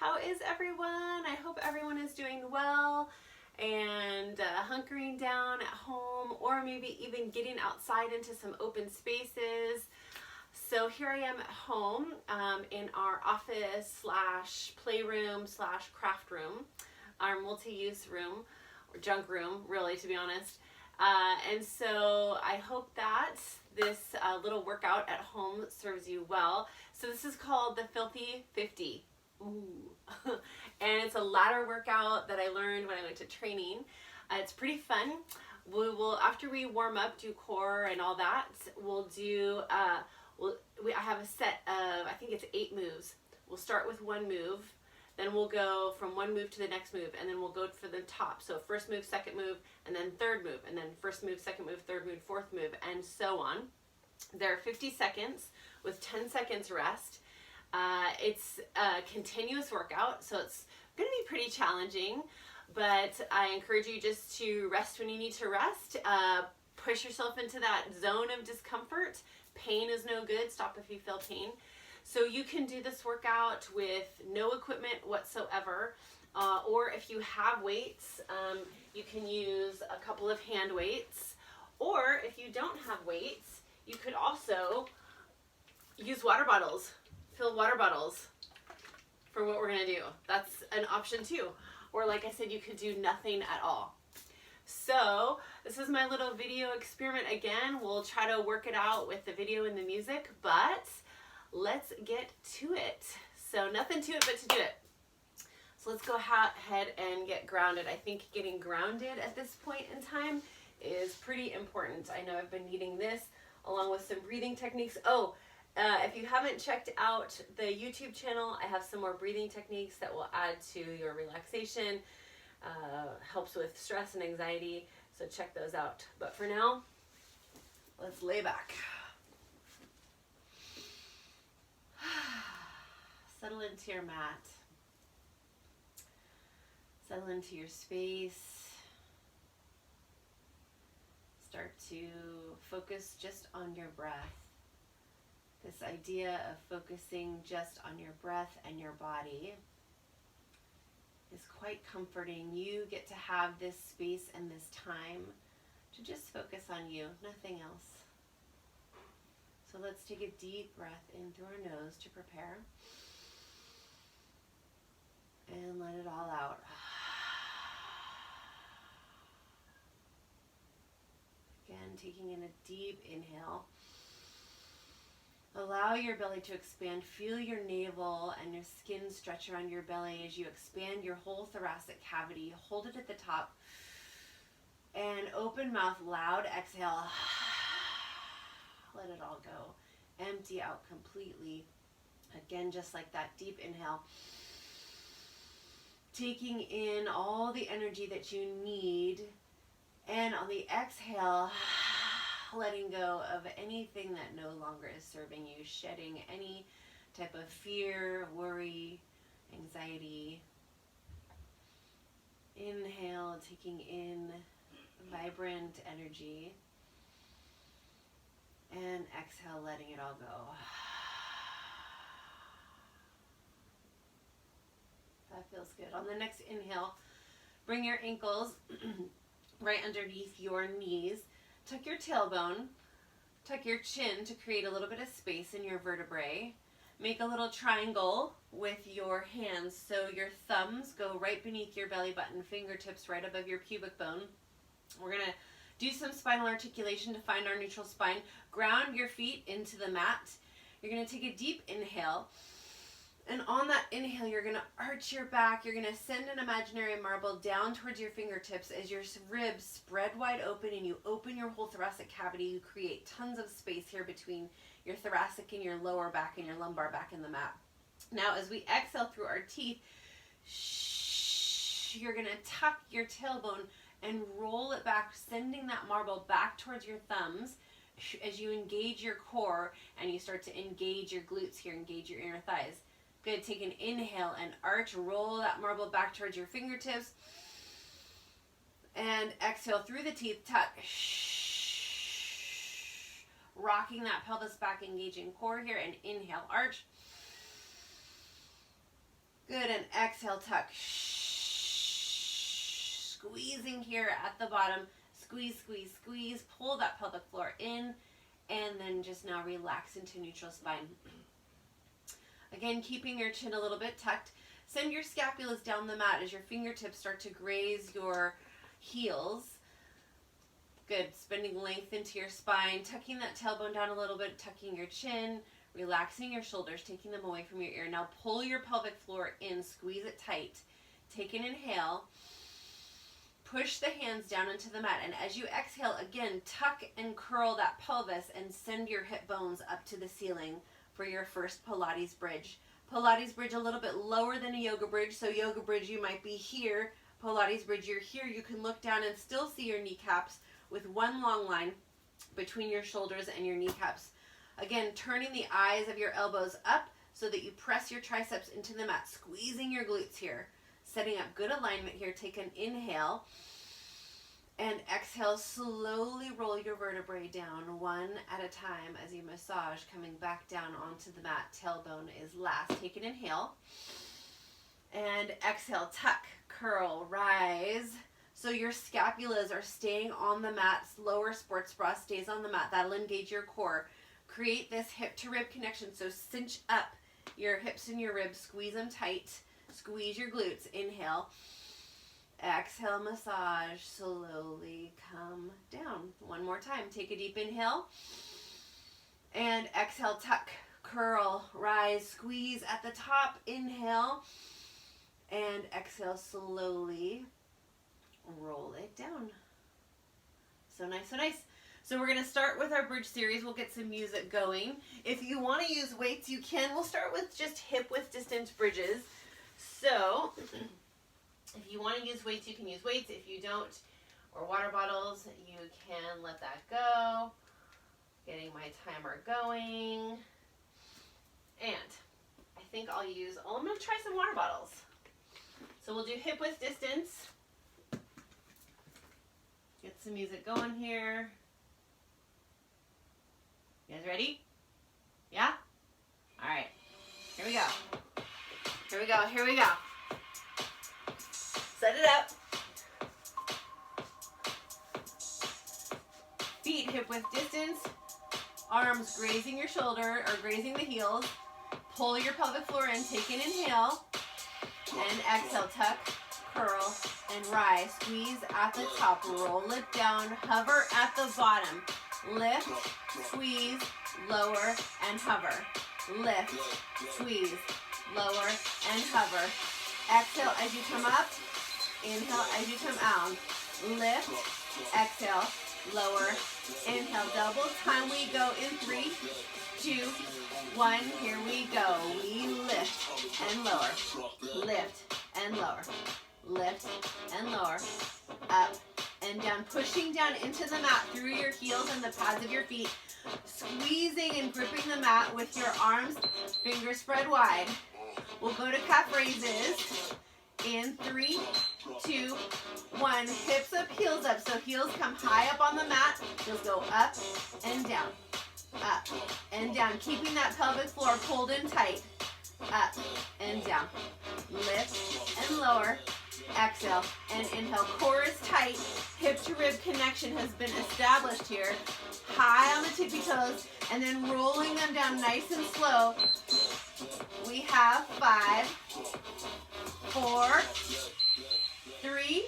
How is everyone? I hope everyone is doing well and hunkering down at home, or maybe even getting outside into some open spaces. So here I am at home in our office slash playroom slash craft room, our multi-use room, or junk room, really, to be honest. And so I hope that this little workout at home serves you well. So this is called the Filthy 50. Ooh. And it's a ladder workout that I learned when I went to training. It's pretty fun. We will, after we warm up, do core and all that, we'll do, I have a set of, I think it's 8 moves. We'll start with one move, then we'll go from one move to the next move, and then we'll go for the top. So first move, second move, and then third move, and then first move, second move, third move, fourth move, and so on. There are 50 seconds with 10 seconds rest. It's a continuous workout, so it's going to be pretty challenging, but I encourage you just to rest when you need to rest. Push yourself into that zone of discomfort. Pain is no good. Stop if you feel pain. So you can do this workout with no equipment whatsoever, or if you have weights, you can use a couple of hand weights, or if you don't have weights, you could also use water bottles. Fill water bottles for what we're going to do. That's an option too. Or like I said, you could do nothing at all. So this is my little video experiment again. We'll try to work it out with the video and the music, but let's get to it. So nothing to it but to do it. So let's go ahead and get grounded. I think getting grounded at this point in time is pretty important. I know I've been needing this along with some breathing techniques. If you haven't checked out the YouTube channel, I have some more breathing techniques that will add to your relaxation, helps with stress and anxiety, so check those out. But for now, let's lay back. Settle into your mat. Settle into your space. Start to focus just on your breath. This idea of focusing just on your breath and your body is quite comforting. You get to have this space and this time to just focus on you, nothing else. So let's take a deep breath in through our nose to prepare. And let it all out. Again, taking in a deep inhale. Allow your belly to expand. Feel your navel and your skin stretch around your belly as you expand your whole thoracic cavity. Hold it at the top. And open mouth, loud exhale. Let it all go. Empty out completely. Again, just like that, deep inhale. Taking in all the energy that you need. And on the exhale, letting go of anything that no longer is serving you, shedding any type of fear, worry, anxiety. Inhale, taking in vibrant energy. And exhale, letting it all go. That feels good. On the next inhale, bring your ankles right underneath your knees. Tuck your tailbone, tuck your chin to create a little bit of space in your vertebrae. Make a little triangle with your hands so your thumbs go right beneath your belly button, fingertips right above your pubic bone. We're going to do some spinal articulation to find our neutral spine. Ground your feet into the mat. You're going to take a deep inhale. And on that inhale, you're going to arch your back. You're going to send an imaginary marble down towards your fingertips as your ribs spread wide open and you open your whole thoracic cavity. You create tons of space here between your thoracic and your lower back and your lumbar back in the mat. Now, as we exhale through our teeth, you're going to tuck your tailbone and roll it back, sending that marble back towards your thumbs as you engage your core and you start to engage your glutes here, engage your inner thighs. Good, take an inhale and arch, roll that marble back towards your fingertips. And exhale through the teeth, tuck. Rocking that pelvis back, engaging core here, and inhale, arch. Good, and exhale, tuck. Squeezing here at the bottom. Squeeze, squeeze, squeeze. Pull that pelvic floor in, and then just now relax into neutral spine. Again, keeping your chin a little bit tucked. Send your scapulas down the mat as your fingertips start to graze your heels. Good, spending length into your spine, tucking that tailbone down a little bit, tucking your chin, relaxing your shoulders, taking them away from your ear. Now pull your pelvic floor in, squeeze it tight. Take an inhale. Push the hands down into the mat, and as you exhale, again, tuck and curl that pelvis and send your hip bones up to the ceiling for your first Pilates bridge. Pilates bridge a little bit lower than a yoga bridge, so yoga bridge you might be here, Pilates bridge you're here. You can look down and still see your kneecaps with one long line between your shoulders and your kneecaps. Again, turning the eyes of your elbows up so that you press your triceps into the mat, squeezing your glutes here. Setting up good alignment here. Take an inhale and exhale. Slowly roll your vertebrae down one at a time as you massage, coming back down onto the mat. Tailbone is last. Take an inhale and exhale. Tuck, curl, rise. So your scapulas are staying on the mat. Lower sports bra stays on the mat. That'll engage your core. Create this hip to rib connection. So cinch up your hips and your ribs. Squeeze them tight. Squeeze your glutes. Inhale. Exhale, massage. Slowly come down. One more time. Take a deep inhale. And exhale, tuck, curl, rise, squeeze at the top. Inhale. And exhale, slowly roll it down. So nice, so nice. So we're going to start with our bridge series. We'll get some music going. If you want to use weights, you can. We'll start with just hip width distance bridges. So if you want to use weights, you can use weights. If you don't, or water bottles, you can let that go. Getting my timer going. And I think I'll use, I'm going to try some water bottles. So we'll do hip width distance. Get some music going here. You guys ready? Yeah? All right. Here we go. Here we go. Here we go. Set it up. Feet hip width distance. Arms grazing your shoulder or grazing the heels. Pull your pelvic floor in. Take an inhale. And exhale. Tuck, curl, and rise. Squeeze at the top. Roll it down. Hover at the bottom. Lift, squeeze, lower, and hover. Lift, squeeze, lower, and hover. Exhale as you come up. Inhale as you come out. Lift, exhale, lower, inhale. Double time we go in 3, 2, 1. Here we go. We lift and lower. Lift and lower. Lift and lower. Up and down. Pushing down into the mat through your heels and the pads of your feet. Squeezing and gripping the mat with your arms, fingers spread wide. We'll go to calf raises in 3, 2, 1. Hips up, heels up. So heels come high up on the mat. Heels go up and down. Up and down. Keeping that pelvic floor pulled in tight. Up and down. Lift and lower. Exhale and inhale. Core is tight. Hip to rib connection has been established here. High on the tippy toes and then rolling them down nice and slow. We have 5, 4, 3,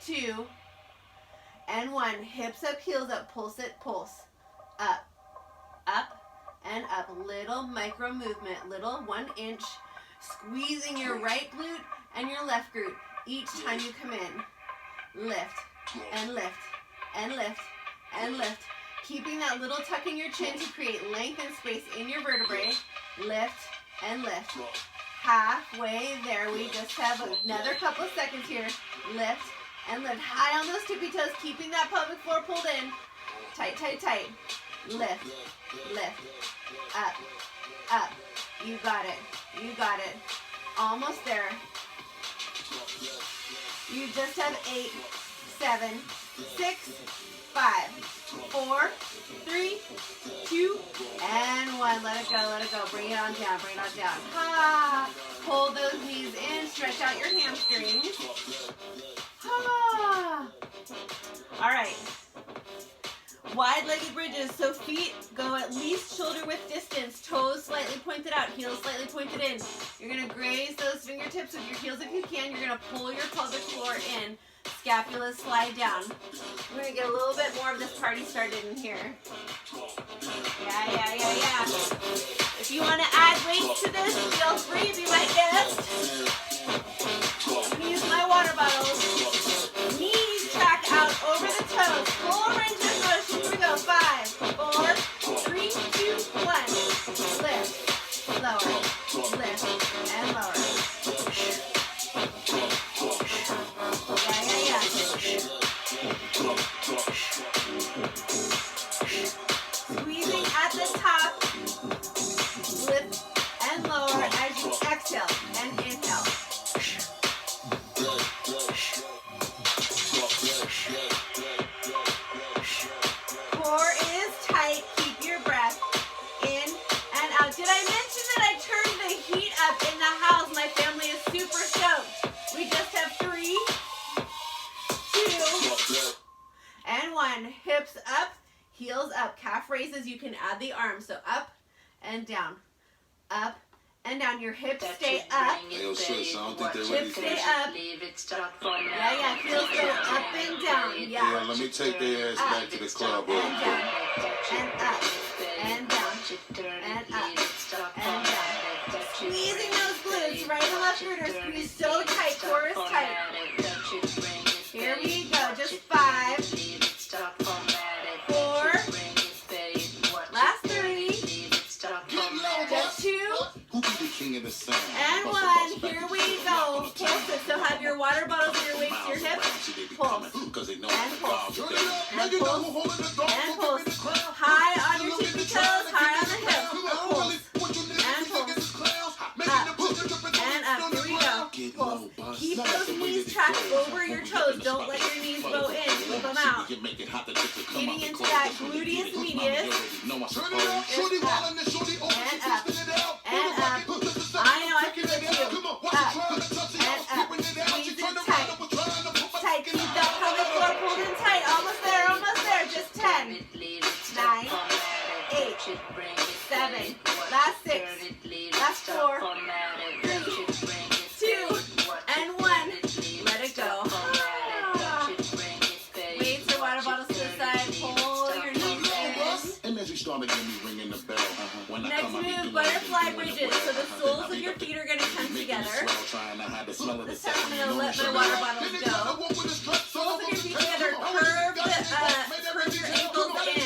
2, and 1. Hips up, heels up. Pulse it, pulse. Up, up, and up. Little micro movement, little 1 inch. Squeezing your right glute and your left glute each time you come in. Lift and lift and lift and lift. Keeping that little tuck in your chin to create length and space in your vertebrae. Lift and lift. Halfway there. We just have another couple of seconds here. Lift and lift. High on those tippy toes, keeping that pelvic floor pulled in. Tight, tight, tight. Lift, lift. Up, up. You got it. You got it. Almost there. You just have 8, 7, 6, 5, 4, 3, 2, and 1. Let it go, let it go. Bring it on down, bring it on down. Ha! Pull those knees in, stretch out your hamstrings. Ha! All right. Wide-legged bridges, so feet go at least shoulder width distance, toes slightly pointed out, heels slightly pointed in. You're going to graze those fingertips with your heels if you can. You're going to pull your pelvic floor in. Scapula slide down. We're going to get a little bit more of this party started in here. Yeah. If you want to add weights to this, feel free, be my guest. I'm going to use my water bottles. Knees track out over the toes. Full range of motion. Here we go. 5, 4, 3, 2, 1. Lift, lower, lift, and lower. Yeah. Squeezing at the top. Lift and lower as you exhale and inhale. Core is tight. Keep your breath in and out. Did I mention that I turned the heat up in the house? My family is super stoked. We just have 3, 2, and 1. Hips up, heels up. Calf raises, you can add the arms. So up and down. Up and down. Your hips stay up. Hips stay up. Yeah. Heels go up and down. Yeah. Let me take their ass back to the club. And down. And up. And down. And up. And down. Squeezing those glutes. Right and left glute are squeezed so tight. Core is tight. Here we go. Just 5, 4. Last 3. Just 2. And 1. Here we go. Pulse it. So have your water bottles and your weights to your hips. Pulse. And pulse. And pulse. And pulse. High on your tippy toes. High on the hips. Pulse. And pulse. Up. And up. Here we go. Pulse. Keep those knees tracked over your toes. Don't let your knees go in. Flip them out. Getting into that gluteus medius. And up. And up. I know, I feel it too. Up. And up. Squeeze it tight. Tight. Keep that pelvic floor pulled in tight. Almost there. Just 10. 9. 8. 7. Last 6. Last 4. 3. 2. And 1. Let it go. Weights or water bottles to the side. Pull your knees in. Next move, butterfly bridges. So the soles of your feet are going to come together. This time I'm going to let my water bottles go. Soles of your feet together. Curve your ankles in.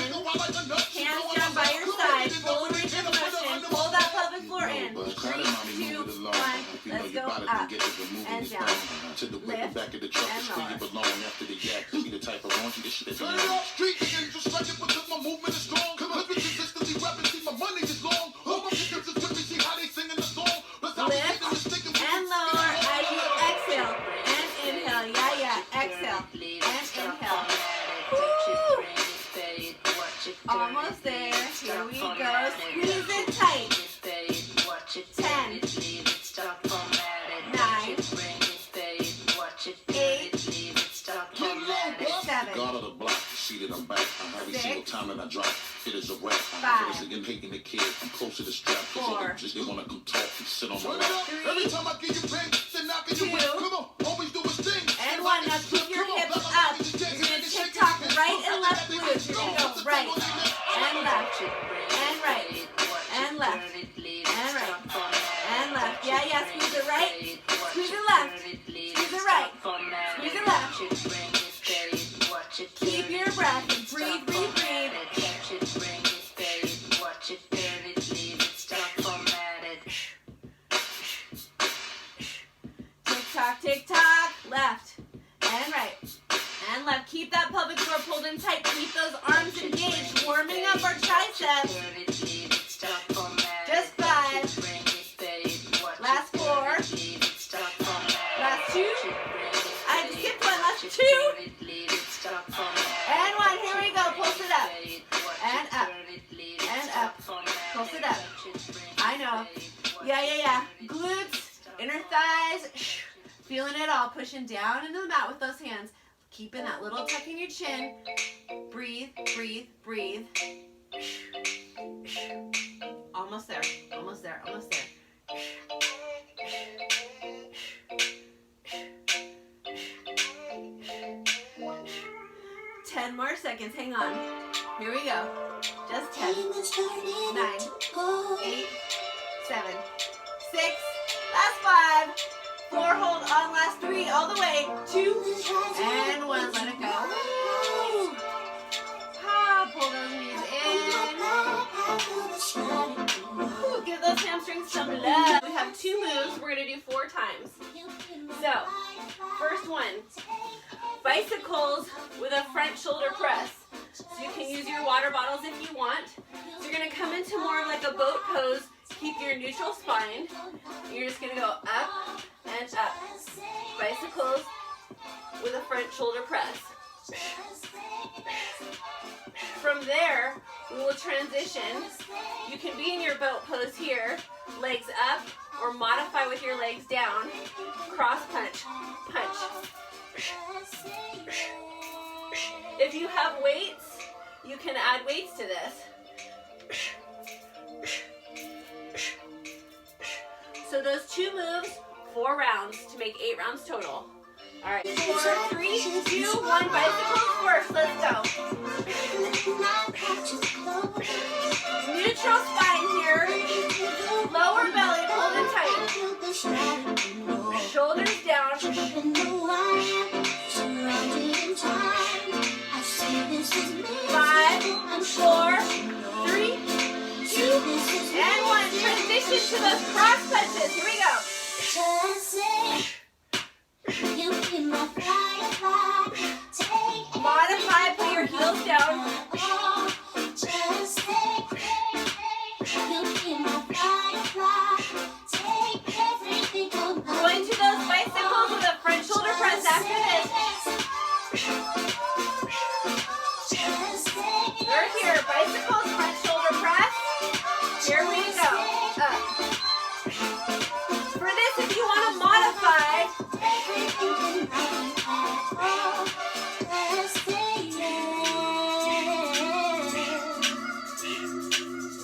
Hands down by your side. Full range of motion. Pull that pelvic floor in. 3, 2, 1. Let's go up and down. Lift and lower. Lift and lower as you exhale and inhale. Yeah. Exhale and inhale. Woo. Almost there. Here we go. Squeeze it tight. 10. 9. 8. 7. God of the block, see that I'm back. Every single time that I drop, it is a rap. 5. Again, taking the kid, I'm close to the strap. 4. Just they wanna come talk and sit on the lap. 3. Every time I give you pain, then I give you win. Come on, always do his thing. And 1. Now keep your hips up. You're going to tick-tock right and left glutes. You're going to go right and left and right and left and right and left. Yeah. Squeeze it right. Squeeze it left. Squeeze it right. Squeeze it left. Keep your breath. Breathe. Tick-tock. Left and right and left. Keep that pelvic floor pulled in tight. Keep those arms engaged. Warming up our triceps. Just 5. Last 4. Last 2. I skipped one. Last 2. Inner thighs, feeling it all, pushing down into the mat with those hands. Keeping that little tuck in your chin. Breathe, breathe, breathe. Almost there, almost there, almost there. 10 more seconds, hang on. Here we go. Just 10, 9, 8, 7, 6, last 5, 4, hold on, last 3, all the way, 2, and 1, let it go. Pull those knees in. Give those hamstrings some love. We have 2 moves, we're gonna do 4 times. So, first one, bicycles with a front shoulder press. So you can use your water bottles if you want. So you're gonna come into more of like a boat pose. Keep your neutral spine. You're just gonna go up and up. Bicycles with a front shoulder press. From there, we will transition. You can be in your boat pose here, legs up, or modify with your legs down. Cross punch, punch. If you have weights, you can add weights to this. So those 2 moves, 4 rounds to make 8 rounds total. All right, 4, 3, 2, 1, bicycles first, let's go. Neutral spine here, lower belly, hold it tight. Shoulders down. 5, 4, 3, 2, and 1. Transition to those cross punches. Here we go. Modify, put your heels down. Going to those bicycles with a front shoulder press after this. We're here, bicycles, front shoulder press. Here we go. Up. For this, if you want to modify,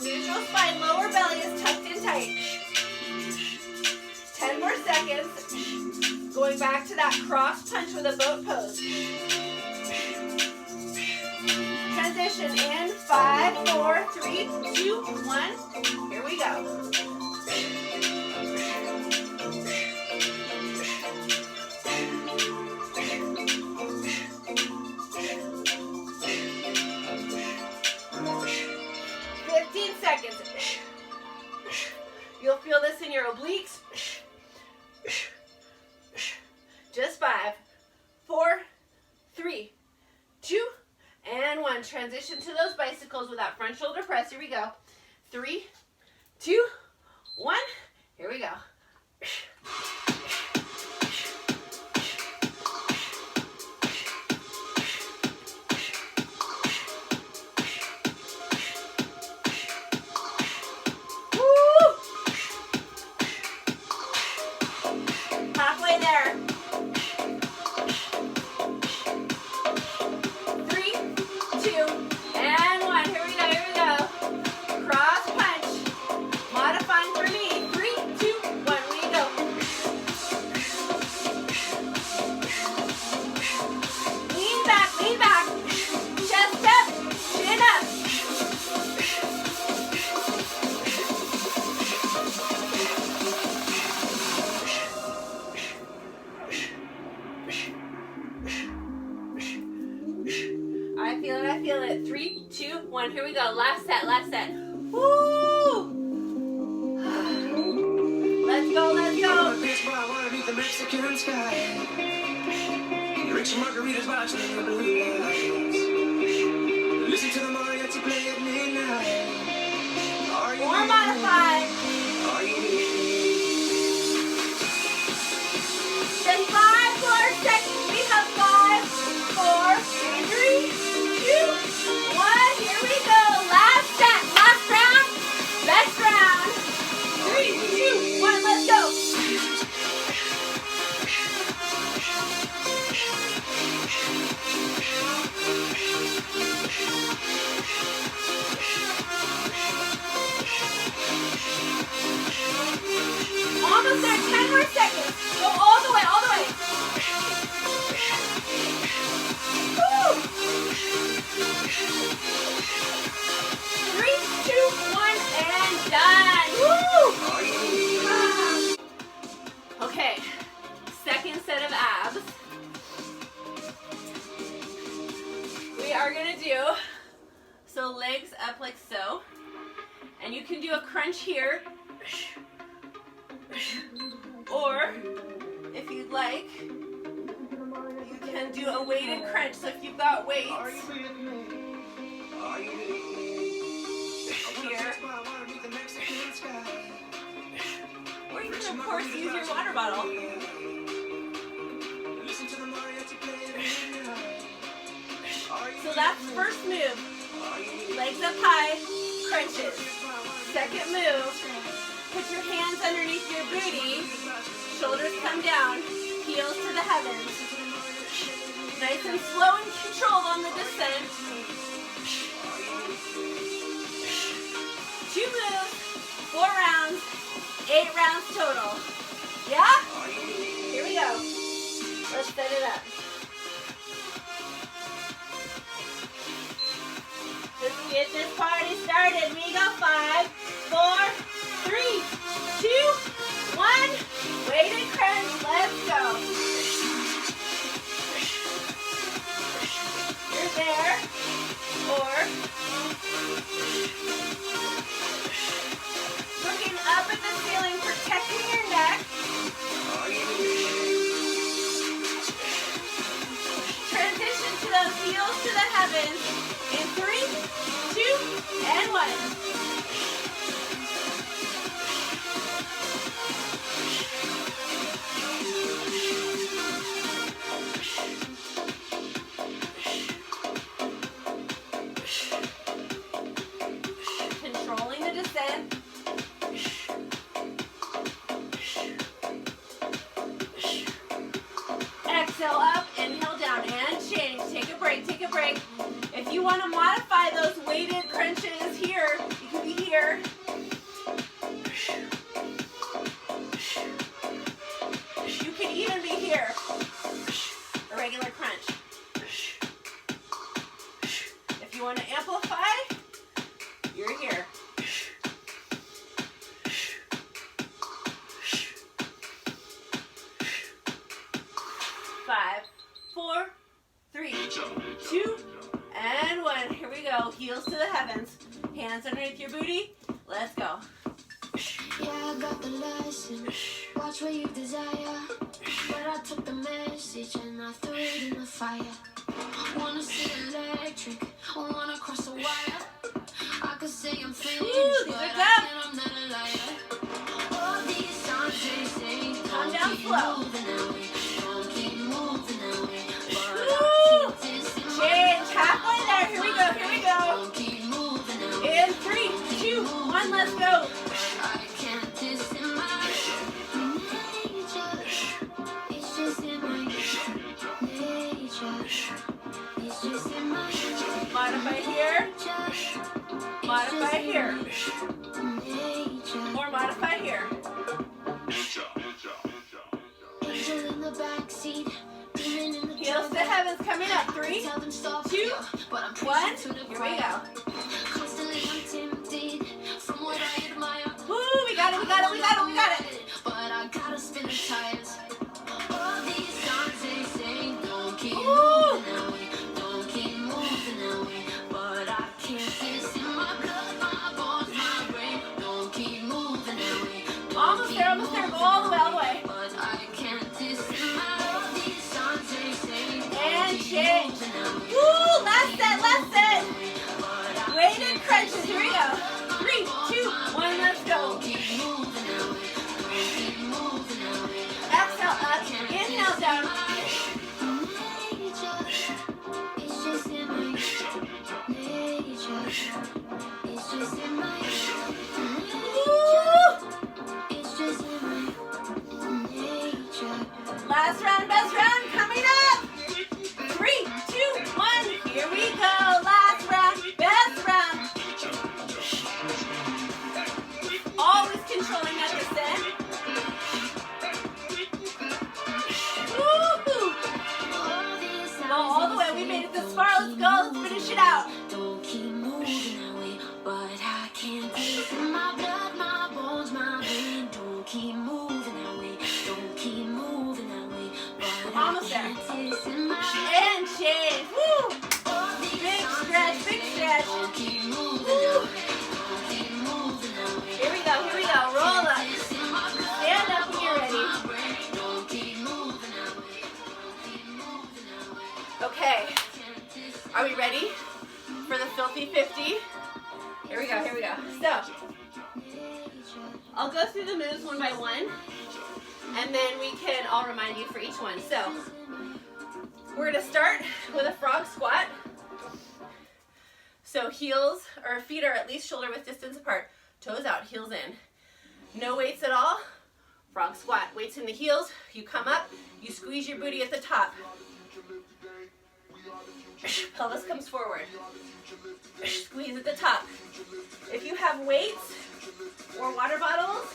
neutral spine, lower belly is tucked in tight. 10 more seconds. Going back to that cross punch with a boat pose. Transition in 5, 4, 3, 2, 1. Here we go. You'll feel this in your obliques. Just 5, 4, 3, 2, and 1. Transition to those bicycles with that front shoulder press. Here we go. 3, 2, 1. Here we go. Halfway there. 3, 2, and 1. Here we go, here we go. Cross punch. Modifying for me. 3, 2, 1. We go. Lean back, lean back. Chest up, chin up. I feel it. 3, 2, 1. Here we go. Last set, last set. Woo! Let's go, let's go. Underneath the Mexican sky. Drink some margaritas, watching the blue lights. Listen to the mariachi play at midnight. Are you More modified. Are you Then 5 more seconds. We have 5, 4, 3, 2, 1. Here we go. Last set, last round. Best round. 3, 2, 1. Let's go. do a crunch here. Or, if you'd like, you can do a weighted crunch. So if you've got weights here, or you can of course use your water bottle. So that's first move. Legs up high, crunches. Second move, put your hands underneath your booty, shoulders come down, heels to the heavens. Nice and slow and controlled on the descent. 2 moves, 4 rounds, 8 rounds total. Yeah? Here we go. Let's set it up. Let's get this party started. We go 5, 4, 3, 2, 1. Weighted crunch. Let's go. You're there. Or looking up at the ceiling, protecting your neck. Transition to those heels to the heavens in 3, 2, and 1. Controlling the descent. Exhale up, inhale down, and change. Take a break, take a break. If you want to modify those weighted crunches here, you can be here. You can even be here. A regular crunch. If you want to amplify, you're here. Five, 4, 3, 2, and 1. Here we go. Heels to the heavens. Hands underneath your booty. Let's go. Yeah, I got the lesson. Watch what you desire. But I took the message and I threw it in the fire. Wanna see electric, I wanna cross the wire. I could say I'm finished, but I can't, I'm not a liar. All these times they say, calm down slow. Don't keep moving away. Change halfway there. Here we go, here we go. Don't keep moving away. In 3, 2, 1, let's go. I can't this in my nature. It's just in my nature. It's just in my Modify here. Modify here. Or modify here. Angel in the backseat, demon in the Heels to heavens coming up. 3, 2, 1. Here we go. Constantly I'm tempted from what I admire. Woo, we got it, we got it, we got it, we got it. But I gotta spin the tires. All these times they say, don't keep Ooh. moving away, don't keep moving away. But I can't feel in my blood, my bones, my brain. Don't keep moving away. Almost there, almost there. Go all the way, all the way. But I can't all these times they say, And change. Woo, last set, last set. Weighted crunches. Here we go. 3, 2, 1, let's go. Exhale up, inhale down. Last round, best round coming up. 3, 2, 1. Here we go. Last round, best round. Always controlling that descent. Woo-hoo. Go all the way. We made it this far. Let's go. Let's finish it out. Don't keep moving away, but I can't feel my blood, my bones, my brain. Don't keep moving away, don't keep moving away, but Almost there. I can't taste my And change. Woo. Big stretch, big stretch. don't keep moving away, don't keep moving away. Are we ready for the filthy 50? Here we go, here we go. So, I'll go through the moves one by one, and then I'll remind you for each one. So, we're gonna start with a frog squat. So heels, or feet are at least shoulder width distance apart. Toes out, heels in. No weights at all. Frog squat. Weights in the heels. You come up, you squeeze your booty at the top. Pelvis comes forward. Squeeze at the top. If you have weights or water bottles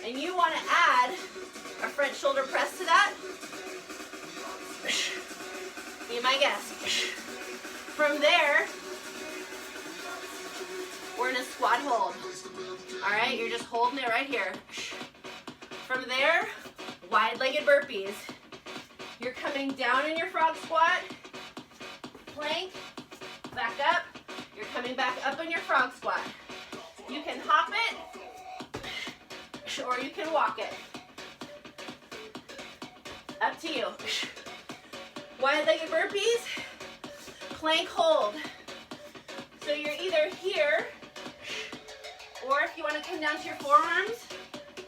and you want to add a front shoulder press to that, be my guest. From there, we're in a squat hold. All right, you're just holding it right here. From there, wide-legged burpees. You're coming down in your frog squat, plank, back up. You're coming back up in your frog squat. You can hop it, or you can walk it. Up to you. Wide-legged burpees, plank hold. So you're either here, or if you want to come down to your forearms,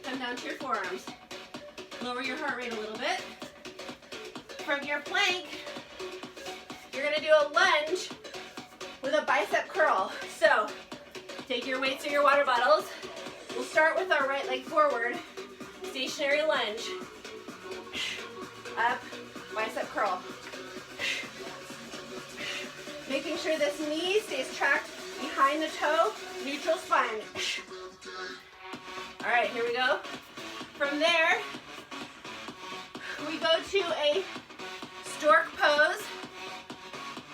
come down to your forearms. Lower your heart rate a little bit. From your plank, you're going to do a lunge with a bicep curl. So take your weights or your water bottles. We'll start with our right leg forward. Stationary lunge. Up, bicep curl. Making sure this knee stays tracked behind the toe, neutral spine. All right, here we go. From there, we go to a stork pose,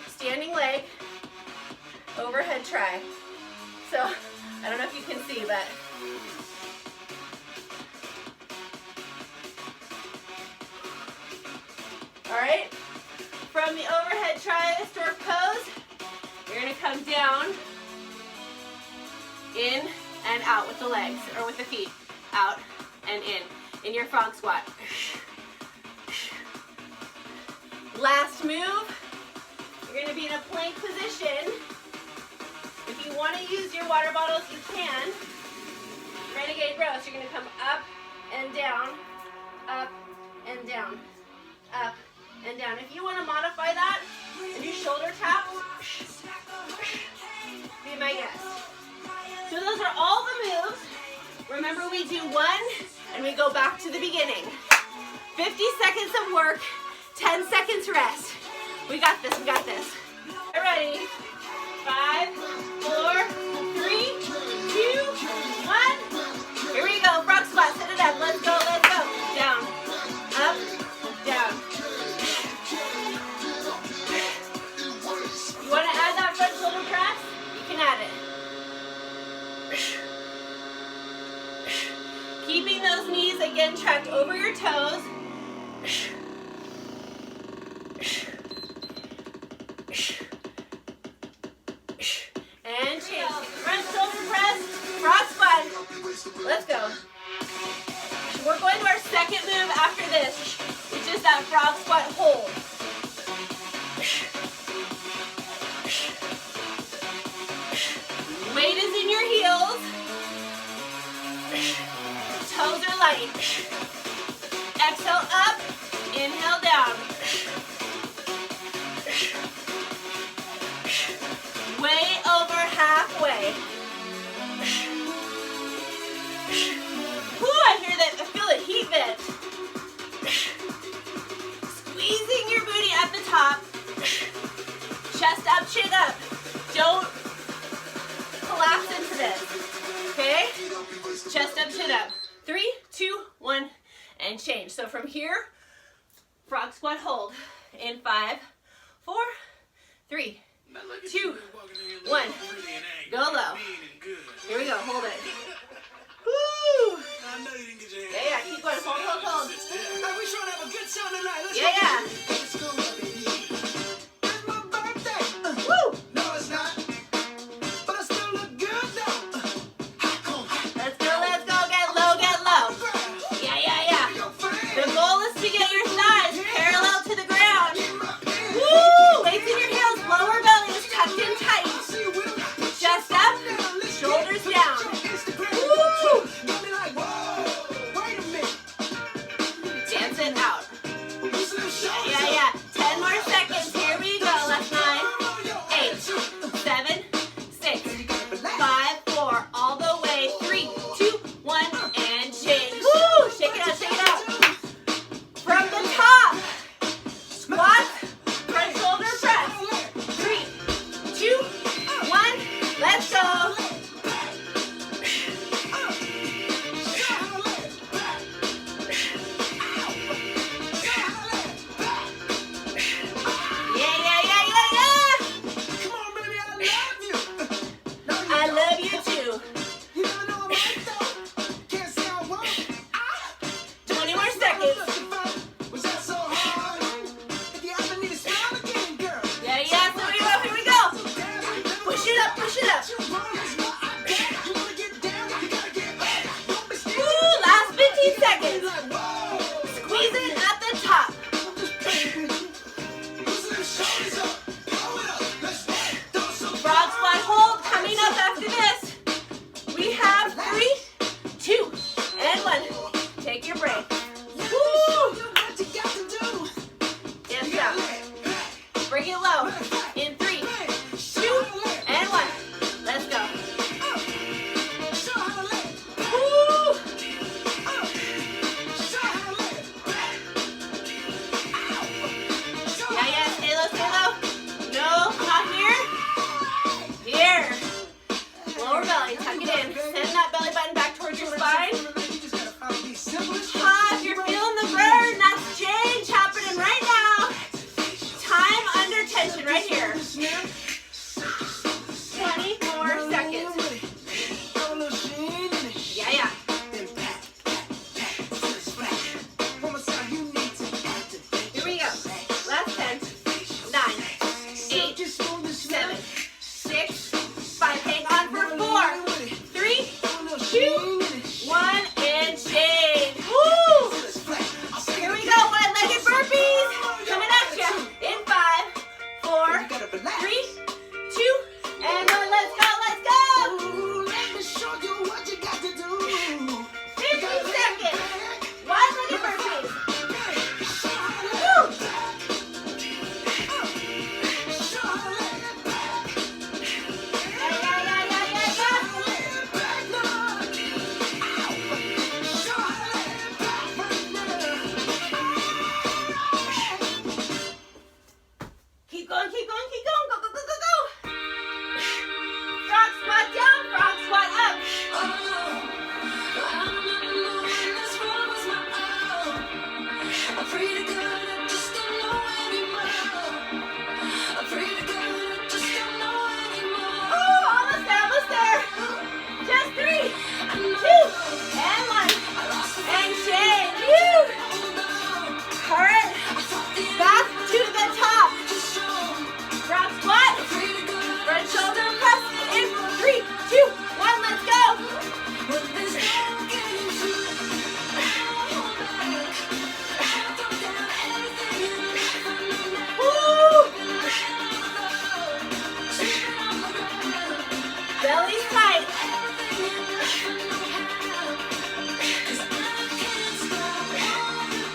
standing leg, overhead try. So, I don't know if you can see, but all right. From the overhead try, stork pose, you're gonna come down, in and out with the legs, or with the feet, out and in your frog squat. Last move, you're gonna be in a plank position. If you wanna use your water bottles, you can. Renegade row, so you're gonna come up and down, up and down, up and down. If you want to modify that and do shoulder taps, be my guest. So those are all the moves. Remember, we do one and we go back to the beginning. 50 seconds of work, 10 seconds rest. We got this, we got this. All right, ready? 5, 4, 3, 2, 1. Here we go, frog squat, sit it up, let's go, let's go. Down, up, down. You want to add that front shoulder press? You can add it. Keeping those knees again tracked over your toes. And change. Front shoulder press, frog squat. Let's go. We're going to our second move after this, which is that frog squat hold. Weight is in your heels. Toes are light. Exhale up, inhale down. Way over halfway. Whew, I hear that, I feel a heat vent. Squeezing your booty at the top. Chest up, chin up. Don't collapse into this, okay? Chest up, chin up. 3, 2, 1, and change. So from here, frog squat hold in 5, 4, 3, 2, 1. Go low. Here we go, hold it. Woo! Yeah, keep going, hold. We sure have a good show tonight. Let's Yeah. It's my birthday. Woo! No, it's not. But I still look good though. Let's go, get low. Yeah. The goal is to get your thighs parallel to the ground. Woo! Weights in your heels, squeeze it out. Yeah. 10 more seconds. Here we go. Last 9, 8, 7, 6, 5, 4. All the way. 3, 2, 1, and change. Woo! Shake it out. Shake it out. From the top. Squat. Front shoulder press. 3, 2, 1. Let's go. I love you too. 20 more seconds. Yeah. Here we go. Push it up. Woo, last 15 seconds. Squeeze it at the top. Frog squat hold coming up after this. We have 3, 2, and 1. Take your break. Woo! Yes. Bring it low. In 3, 2, and 1. Let's go. Woo! Yeah. Stay low. No, not here. Here. Lower belly. Tuck it in. Send that belly button back towards your spine. If you're feeling the burn, that's change happening right now. Time under tension right here. 20 more seconds. Yeah. Here we go. Last 10, 9, 8, 7, 6, 5. Hang on for 4, 3, 2, 1, and change. Woo! Here we go. One-legged burpees. Coming at you. In 5, 4, 3, 2, and 1. Let's go. 15 seconds. One-legged burpees. Woo! Keep going. Go. Frog squat down, frog squat up. Oh, almost there. Just 3, 2, and 1. And change. Woo! All right. Back to the top. Frog squat. Front shoulder press. In 3, 2, 1. Let's go. Woo! Belly tight.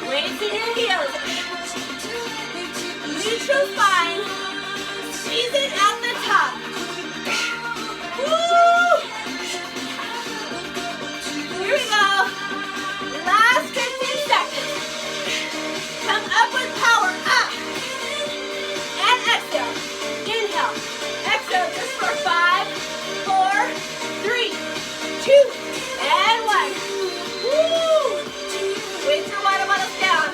Weights in your heels. Neutral spine. Squeeze it at the top. Woo! Here we go. Last 15 seconds. Come up with power. Up. And exhale. Inhale. Exhale just for 5, 4, 3, 2, and 1. Woo! Weights your water bottles down.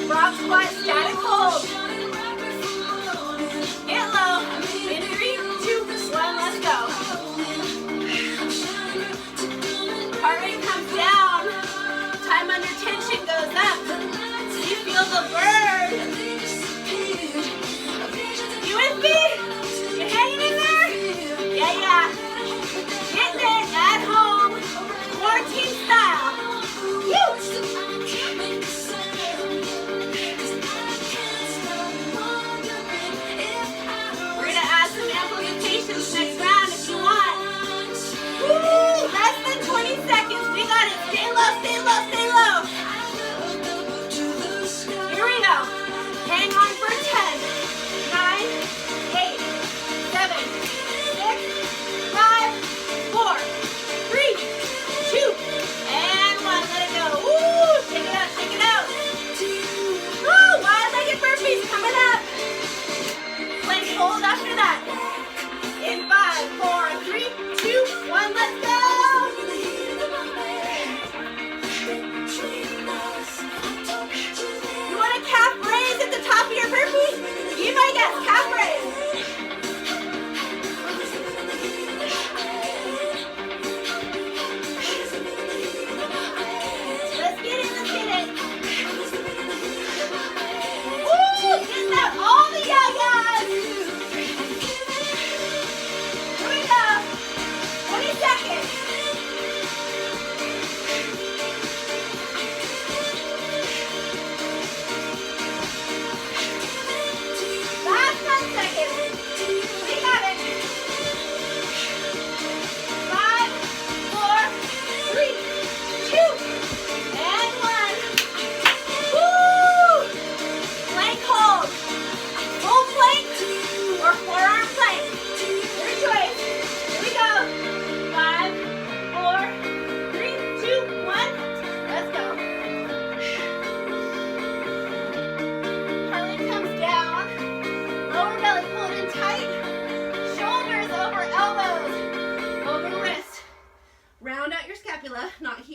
Frog squat, static hold. Get low.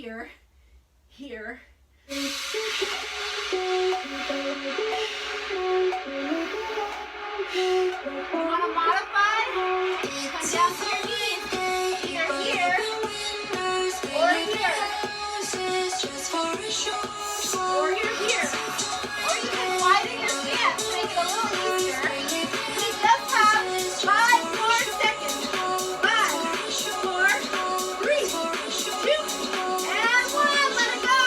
here, here. You want to modify? Come down to your knees, either here or here, or you're here, or you can widen your stance to make it a little easier. We just have 5 more seconds. 5, 4, 3, 2, and 1. Let it go.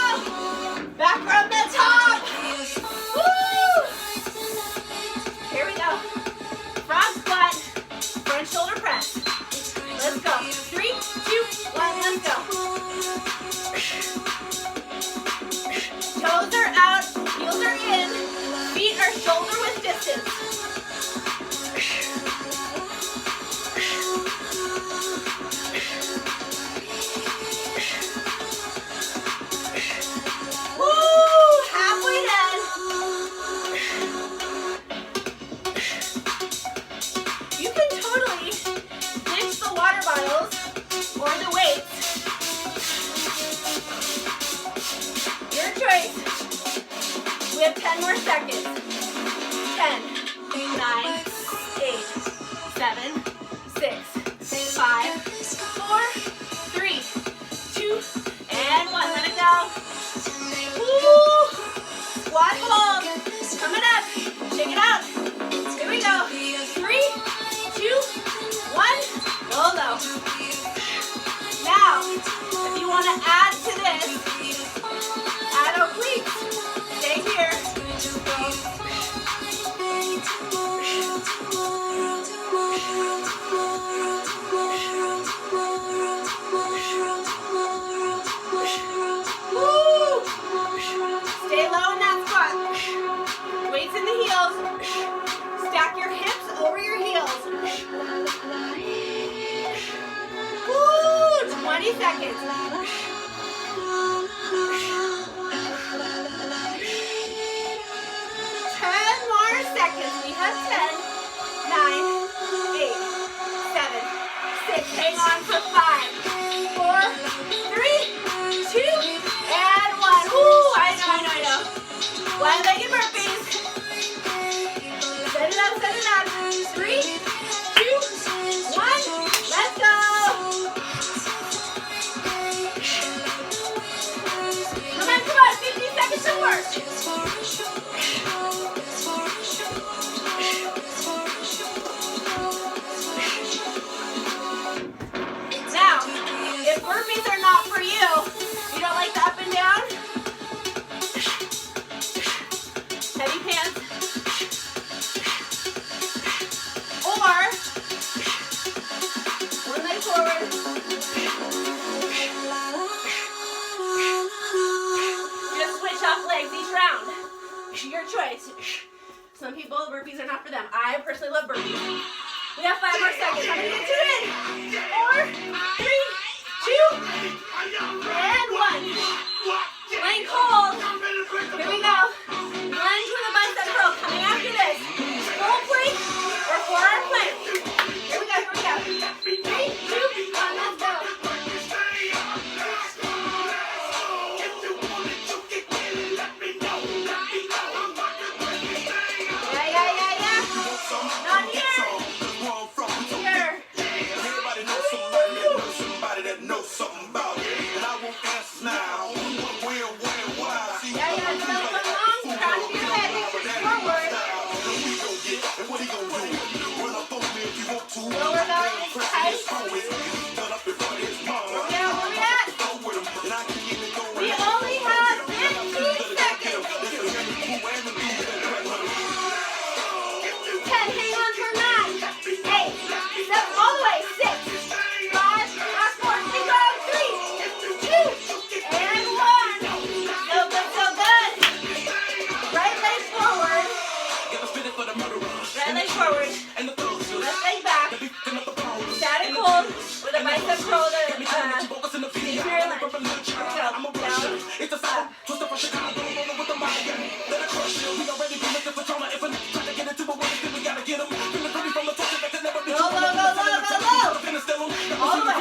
Back from the top. Woo! Here we go. Front squat, front shoulder press. Let's go. 3, 2, 1, let's go. Toes are out, heels are in, feet are shoulder width distance. Woo! Halfway done. You can totally ditch the water bottles or the weights. Your choice. We have 10 more seconds. 10, 9, 8, 7, 6, 5, 4, 3, 2, and 1. Let it go. Woo! Squat hold. Coming up. Shake it out. Here we go. 3, 2, 1. Go low. Now, if you want to add to this, add obliques. Stay here. Woo! Stay low in that squat. Weights in the heels. Stack your hips over your heels. Woo! 20 seconds. 10 more seconds. We have 10, 9, 8, 7, 6. Hang on for 5, 4, 3, 2, and 1. Woo! I know. One-legged burpees. Set it up. 3, 2, 1. Let's go. Come on. 15 seconds to work. Now, if burpees are not for you, you don't like the up and down, heavy pants, or one leg forward. Just switch off legs each round. Your choice. Some people, burpees are not for them. I personally love burpees. We have 5 more seconds. How many get you in? 4, 3, 2, and 1. Plank hold. Here we go. Lunge with a bicep curl. Coming after this. Full plank or forearm plank. Here we go. 3, 2, 1, let's go. Yeah. Not here. Here. Everybody knows somebody that knows something about it. And I won't ask now. Where, why? See, Yeah. Go long. Cross your head. Forward. what he gonna do? Run up on me if you want to. Lower down. Tight. Done up in front of his mom. Where we at? Go with him, and I can keep it going. We only have 15 seconds. 10, hang on for 9, 8, 7, all the way, 6, 5, last 4, we go, 3, 2, and 1. So good. Right leg forward. Right leg forward. Left leg back. Static hold with a bicep curl to stationary lunge. Here we go. Down, up. Go. All the way.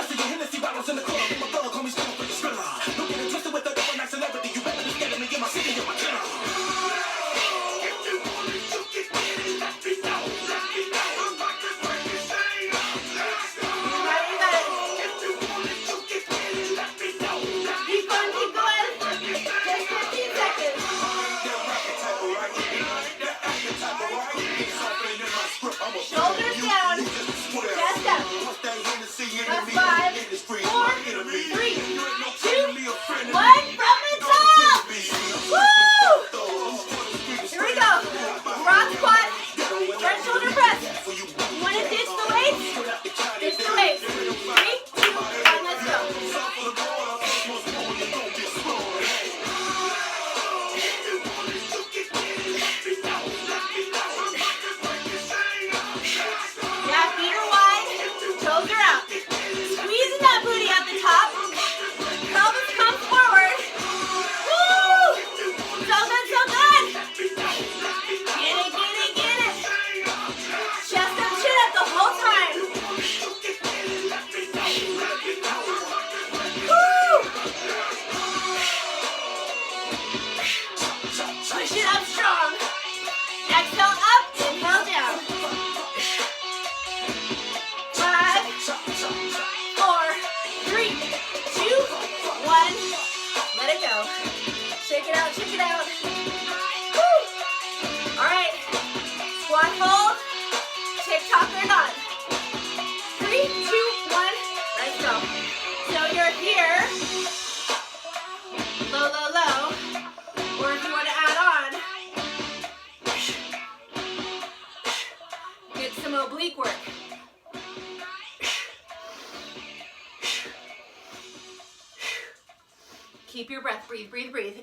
Keep your breath. Breathe, breathe, breathe.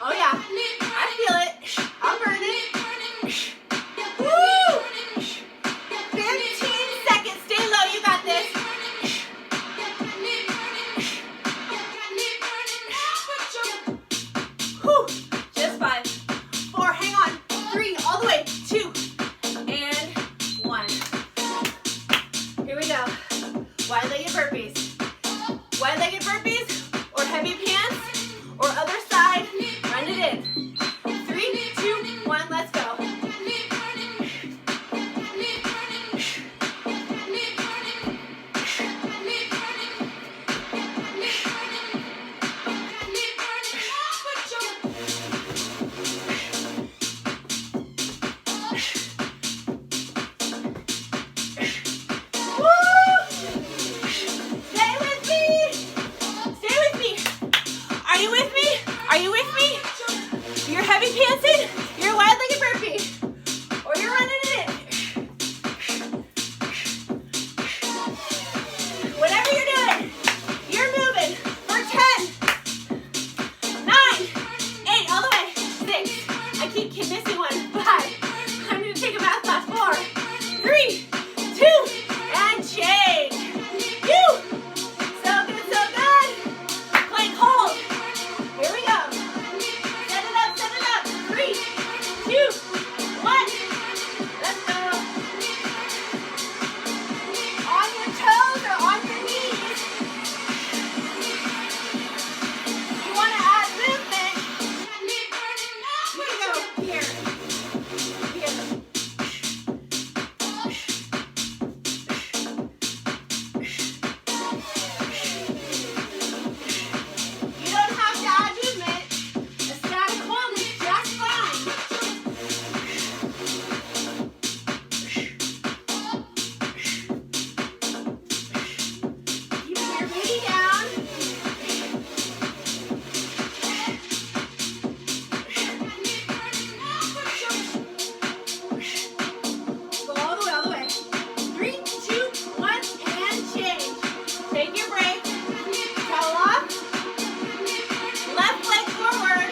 Oh yeah, I feel it. I'm burning. Woo! 15 seconds. Stay low. You got this. Whew. Just 5, 4. Hang on. 3. All the way. 2 and 1. Here we go. Wide-legged burpees. Wide-legged burpees or heavy pants or other side. Run it in. 3, 2, 1. Let's go. Are you with me? You're heavy pantsing, you're wide-legged burpee, or you're running it. Whatever you're doing, you're moving for 10, 9, 8, all the way, 6. I keep missing one. 5. I'm going to take a math class. 4, 3, 2, and change. You. So good, so good. Plank hold. Here we go. Set it up, set it up. 3, 2, 1. Let's go. On your toes or on your knees. You want to add movement. You can go here. Here. You don't have to add movement. A static hold is just fine. Keeping your booty down. Go all the way, 3, 2, 1, and change. Take your break. Towel off. Left leg forward.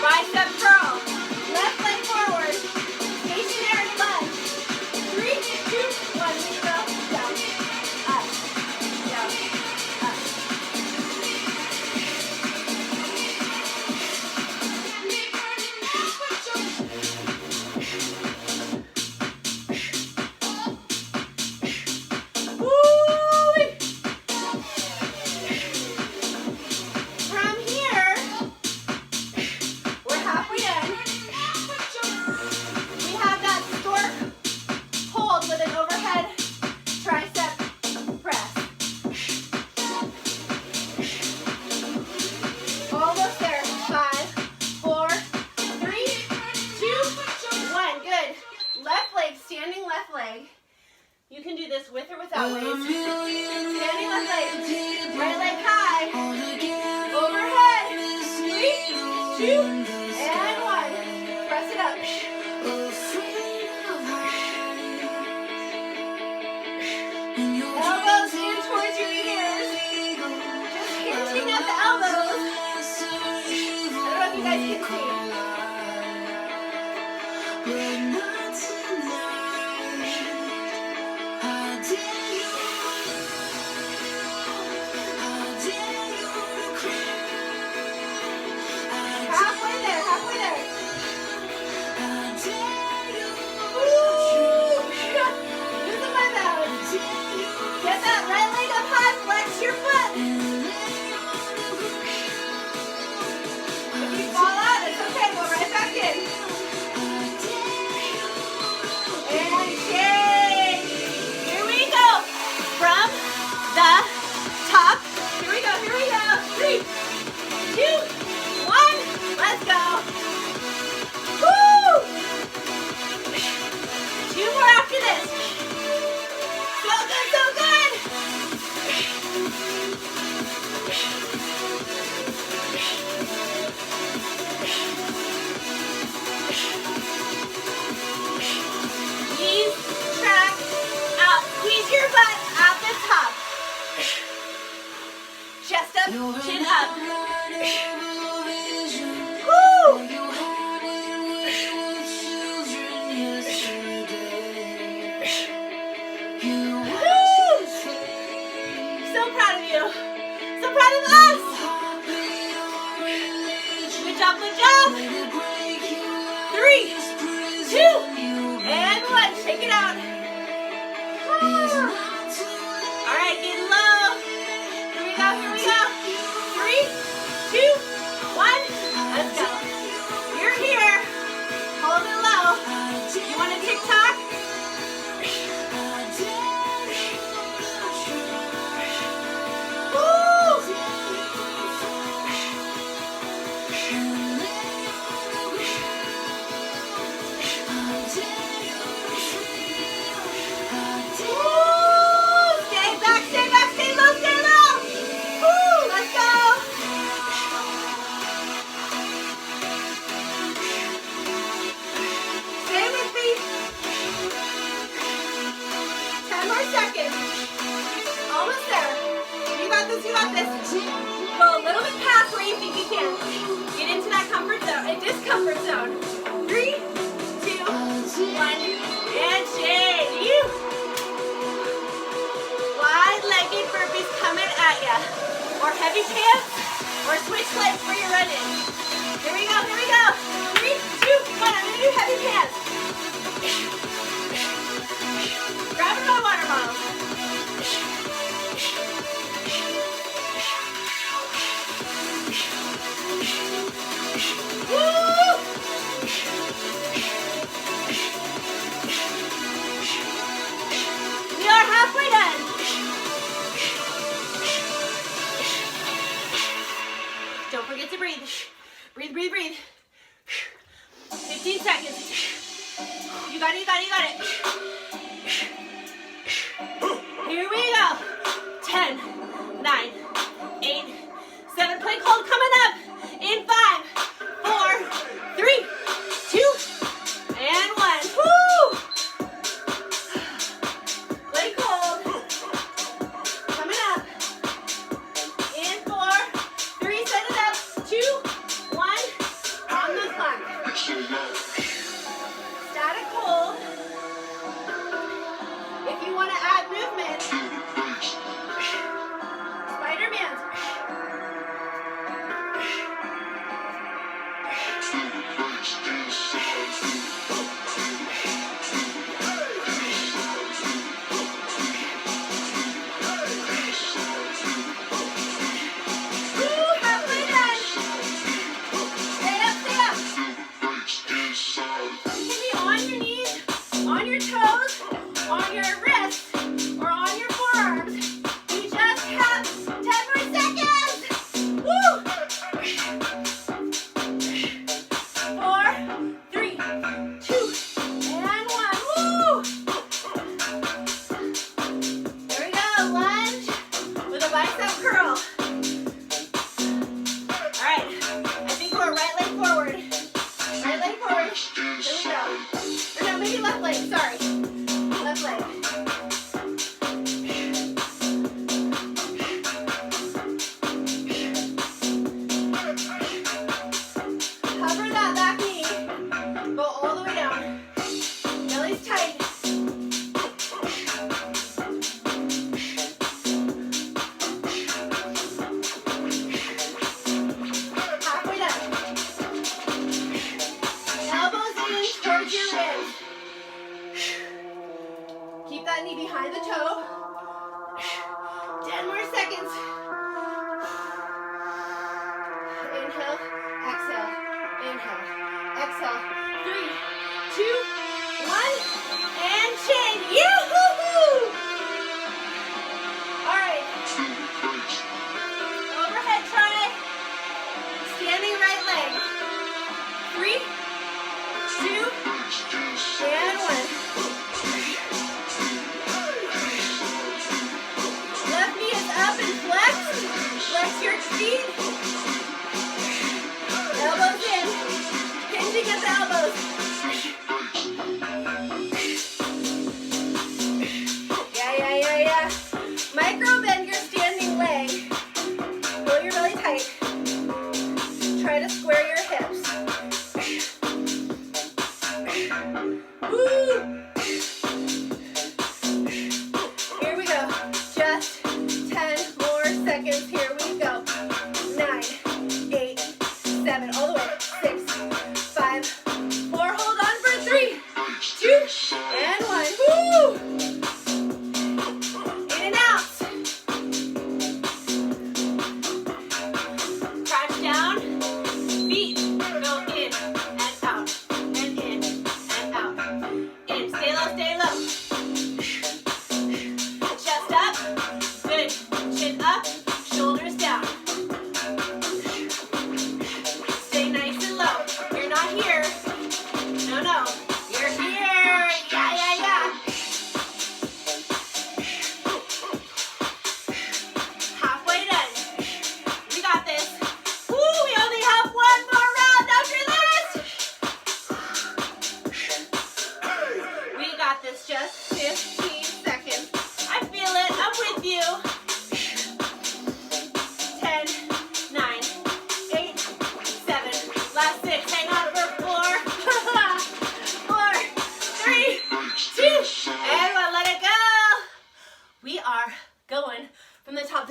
Bicep curl. Left leg forward. Stationary lunge. 3, 2, 1. We go down, up, down, up. Woo-wee. From here, we're halfway in. We have that stork hold with an overhead tricep press. Almost there. 5, 4, 3, 2, 1. Good. Left leg, standing left leg. You can do this with or without weights. Standing left leg. Right leg high. Overhead. 3, 2, and 1. Press it up. Elbows in towards your ears. Just hinting at the elbows. I don't know if you guys can see. Halfway there, halfway there. Woo! Using my nose. Get that right leg up high, flex your foot. If you fall out, it's okay, go right back in. And change. Here we go. butt at the top. Chest up, chin up. Woo! Woo! So proud of you. So proud of us. Good job, good job. 3, 2, and 1. Shake it out. All right, get low. Here we go, here we go. 3, 2, 1. Let's go. You're here. Hold it low. You want a TikTok? Woo! Stay back, stay low, stay low. Woo, let's go. Stay with me. 10 more seconds. Almost there. You got this, you got this. Go a little bit past where you think you can. Get into that comfort zone, a discomfort zone. 3, 2, 1, and shake. You. Wide-legged burpees coming at ya. Or heavy pants, or switch legs for your run-in. Here we go, here we go. 3, 2, 1, I'm gonna do heavy pants. Grab another water bottle. Woo! We are halfway done. Don't forget to breathe. Breathe, breathe, breathe. 15 seconds. You got it, you got it, you got it. Here we go. 10, 9, 8, 7. Plank hold coming up. In 5, 4, 3, 2, and 1. Woo! Plank hold. Coming up. In 4, 3, set it up. 2, 1. On the plank. Static hold. If you want to add movement, Spider-Man. Woo, halfway done. Stay up, stay up. You can be on your knees, on your toes, on your wrists, or on your forearms. You just have 10 more seconds. Woo! 4, 3, 2, and 1. Woo! There we go. Lunge with a bicep curl. All right. I think we're right leg forward. Right leg forward. Here we go. Or no, maybe left leg. Sorry. Left leg. Cover that back knee. Go all the way down. Belly's tight. Halfway done. Elbows in towards your ribs. Keep that knee behind the toe. 10 more seconds. Inhale, exhale, inhale, exhale. 3, 2, 1, and chin. Yoo-hoo-hoo! All right. Overhead try. Standing right leg. 3, 2, and 1. Left knee is up and flexed. Flex your feet. Elbows in. Hinging at the elbows.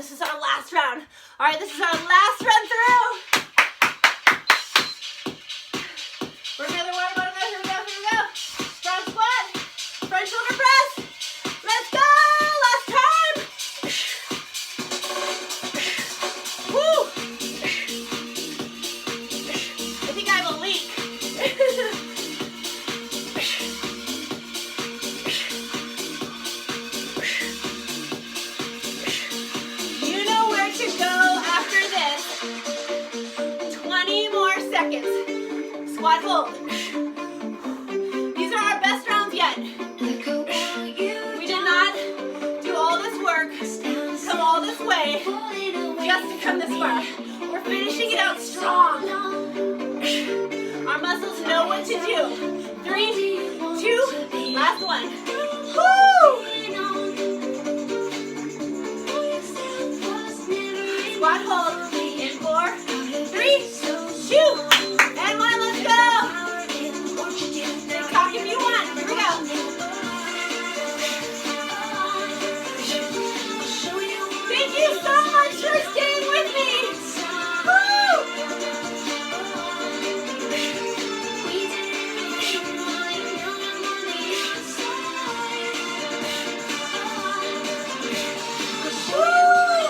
This is our last round. All right, this is our last run through. We're gonna water bottom. Here we go. Here we go. Front squat. Front shoulder press. Let's go. Last time. Woo. I think I have a leak. You know where to go after this. 20 more seconds. Squat hold. These are our best rounds yet. We did not do all this work, come all this way, just to come this far. We're finishing it out strong. Our muscles know what to do. 3, 2, last one. Woo! Squat hold in 4, 3, 2, and 1. Let's go. Talk if you want. Here we go. Thank you so much for staying with me. Woo! Woo!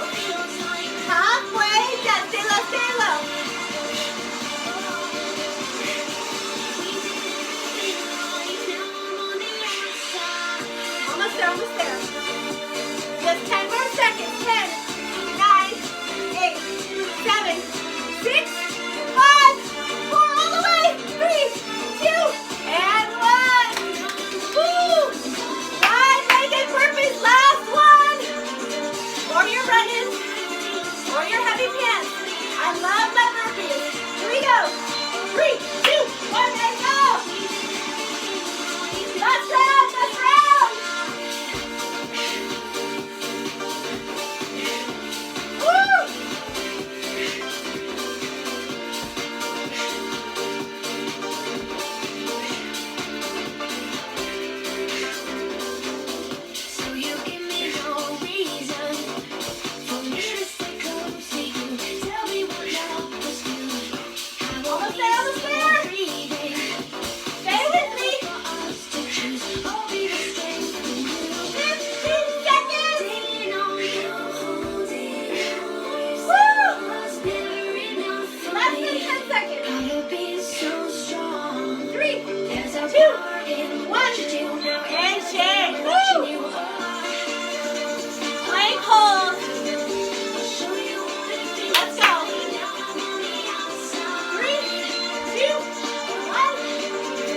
Halfway. Yes, stay low, stay low. Almost there, almost there. Just 10 more seconds. 10, 9, 8, 7, 6, 5, 4, all the way. 3, 2, and 1. Woo! Wide-legged burpees, last one. Or your run-ins, or your heavy pants. I love my burpees. Here we go. 3, 2, 1, and go. Last round, last round. Woo! So you give me no reason for me to stay close to you. Tell me what love was you. Almost there, almost there. Stay with me. For us to choose, I'll be the strength for you. 15 seconds. Leaning on you, holding on. Woo! Was never enough for Less than me. 10 seconds. How to be so strong. 3, There's a 2, part in 1, what you do now. and shake. Watching Woo! you are. Plank hold. I'll show you what it feels Let's go. like now I'm on the outside. 3, 2, 1.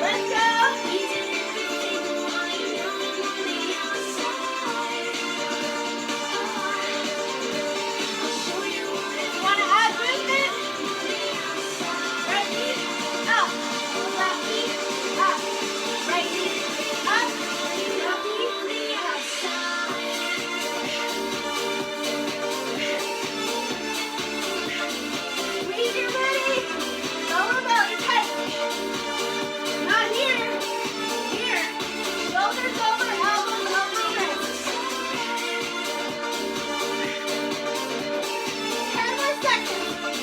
Let's go. We did everything right now I'm on the outside. I'll show you what it Want to add movement? Right knee up, left knee up, right knee up, left knee up. Squeeze your booty. Lower belly tight. Not here. Here. Shoulders over, elbows over wrists. 10 more seconds.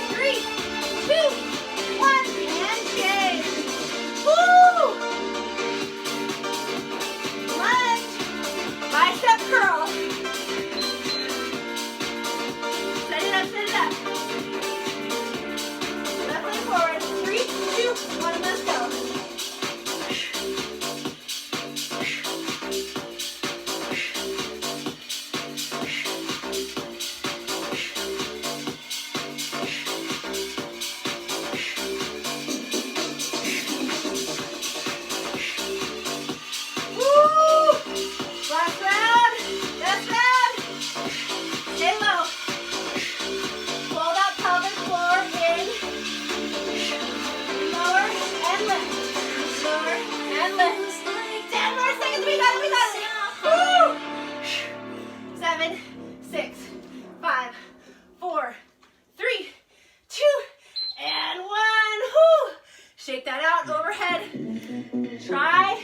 3, 2, 1, and shake. Woo! Lunge. Bicep curl. Set it up, set it up. Left leg forward. 3, 2, 1, let's go. Woo! Last round. Last round. Stay low. Pull that pelvic floor in. Lower and lift. Lower and lift. 10 more seconds. We got it. We got it. Woo! 7, 6, 5, 4, 3, 2, and 1. Woo! Shake that out overhead. Try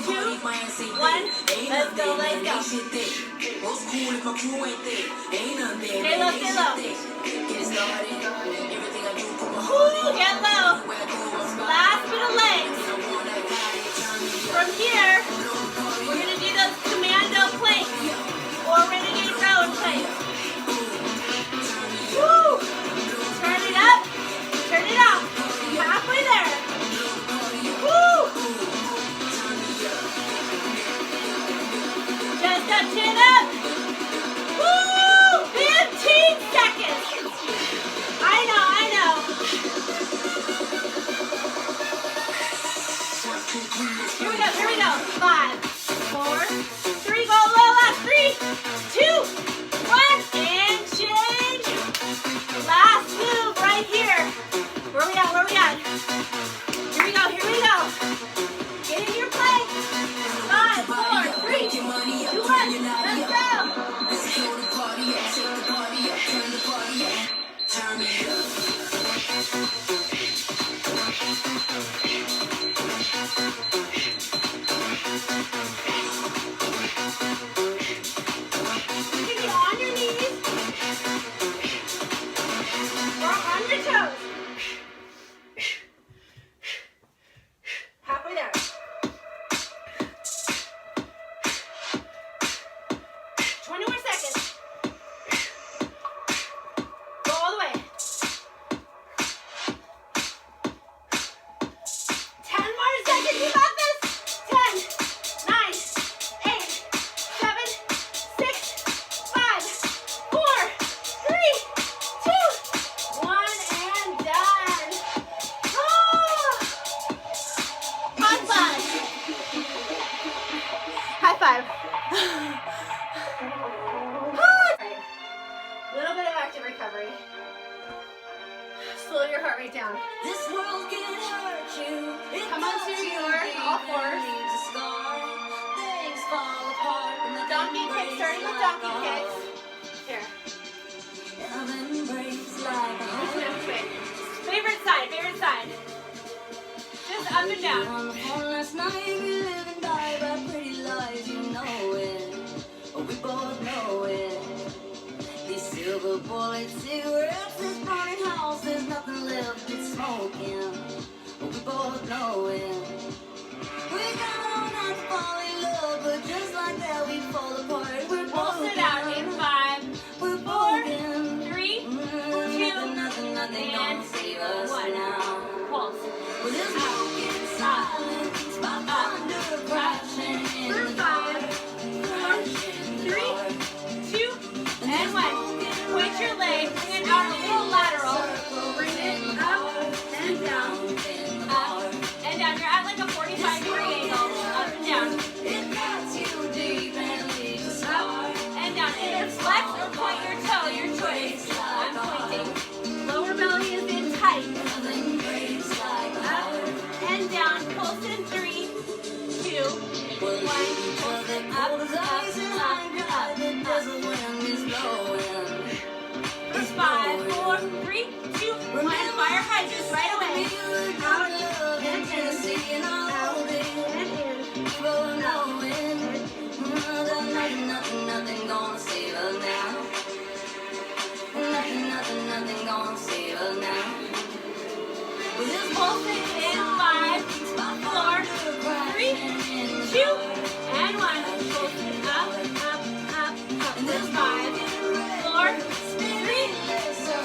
1. Let's go, let's go. Stay low, stay low. Ooh, get low. Last bit of legs. From here, we're going to do those commando planks or renegade road planks. Woo! Turn it up, turn it up. Halfway there. Woo! Just a chin up. Woo! 15 seconds. I know. Here we go. 5, 4, 3, go low last. 3, 2, 1, and change. Last move right here. Where we at? Here we go. Get in your play. 5, 4, 3, 2, 1, let's go. You can be on your knees or on your toes. Halfway there. 20 more seconds. Go all the way. 10 more seconds. You got this. 10, 9, 8, 7, 6, 5, 4, 3, 2, 1, and done. Oh. High five. High five. Little bit of active recovery. Slow your heart rate down. This world can hurt you. Come onto your all fours. Things fall apart. Donkey kicks, starting with donkey kicks. Here. Which way? Favorite side. Just up and down. On the phone last night, we live and die by pretty lies, you know it. Oh, we both know it. These silver bullet cigarettes, this burning house, there's nothing left but smoking. Oh, we both know it. We got all night to fall in love, but just like that we fall apart. We're Pulse both it out in 5, We're 4, broken. 3, 2, Nothing gonna save us 1. now. Pulse. With this broken silence, my thunder crashing in For the 5, 4, 3, 2, and 1. Point your leg, bring it out a little lateral. Bring it up and down. Up and down. You're at like a 45-degree angle. Up and down. It cuts you deep and leaves a scar. Up and down. Either flex or point your toe, your choice. I'm pointing. Lower belly is in tight. Nothing breaks like a Up heart. and down. Pulse in 3, 2, 1. Pulse it up, up, up, The up. desert wind is blowing. For 5, 4, 3, 2, 1. Fire hydrant right away. Out and in. Out and in. Nothing gonna save us now. Nothing gonna save us now. With this Pulse it in 5, 4, 3, 2, and 1. Pulse it up, up, up, up. For 5, 4, 3,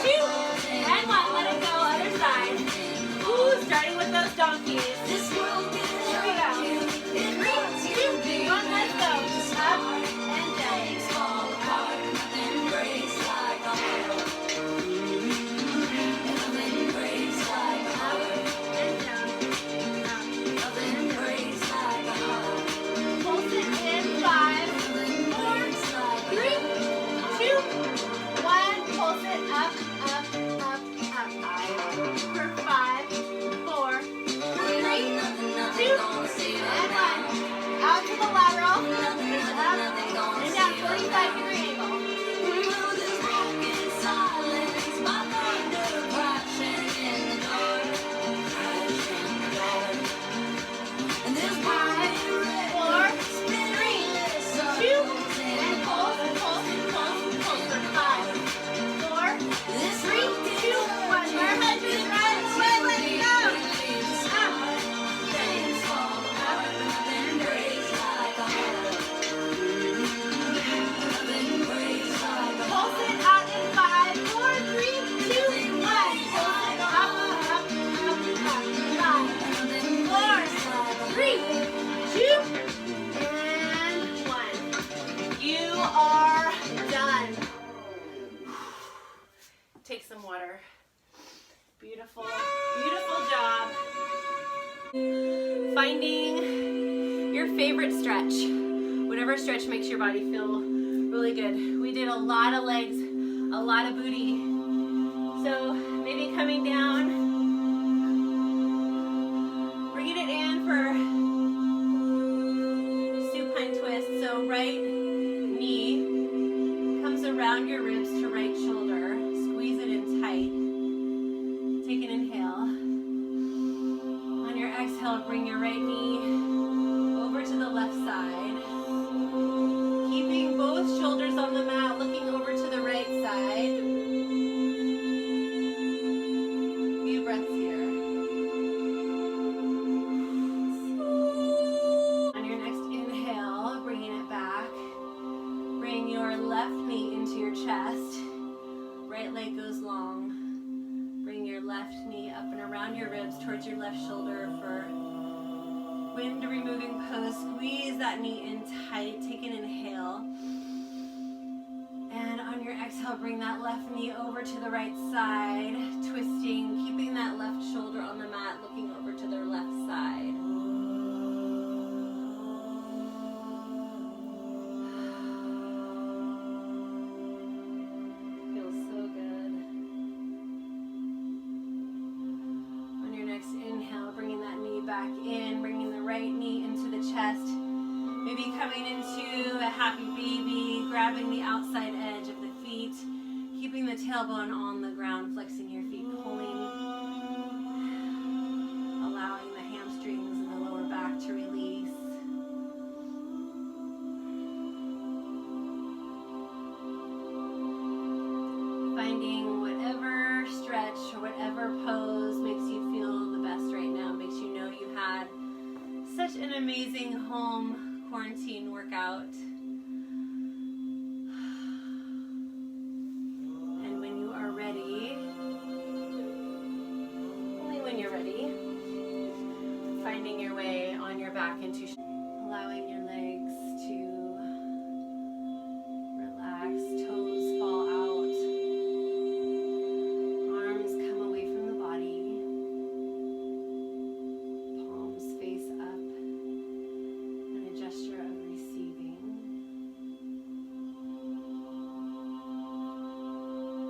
2, and 1. Let it go, other side. Ooh, starting with those donkeys. This world can Here we go. 3, 2, 1, let's go. Up and down. fall apart. Nothing breaks like a heart. Nothing breaks like a heart. And down. Up. Nothing breaks like a heart. Pulse it in 5, 4, 3, 2, 1. Pulse it up, up, up, up. For 5, 4, 3, Beautiful, beautiful job. Finding your favorite stretch. Whatever stretch makes your body feel really good. We did a lot of legs, a lot of booty. So maybe coming down, bringing it in for supine twist. So right knee comes around your ribs to right shoulder. Squeeze it in tight. Take an inhale. On your exhale, bring your right knee over to the left side. Keeping both shoulders on the mat, looking over to the right side. Few breaths here. On your next inhale, bringing it back. Bring your left knee into your chest. Right leg goes long. Bring your left knee up and around your ribs towards your left shoulder for wind removing pose. Squeeze that knee in tight. Take an inhale. And on your exhale, bring that left knee over to the right side, twisting, keeping that left shoulder on the mat, looking over to the left side. Feels so good. On your next inhale, bringing that knee back in, bringing the right knee into the chest. Maybe coming into a happy baby, grabbing the outside edge of the feet, keeping the tailbone on the ground, flexing your feet, pulling, allowing the hamstrings and the lower back to release. Finding whatever stretch or whatever pose makes you feel the best right now, makes you know you had such an amazing home quarantine workout. And when you are ready, only when you're ready, finding your way on your back into allowing your legs to relax, toes fall out, arms come away from the body, palms face up. Gesture of receiving.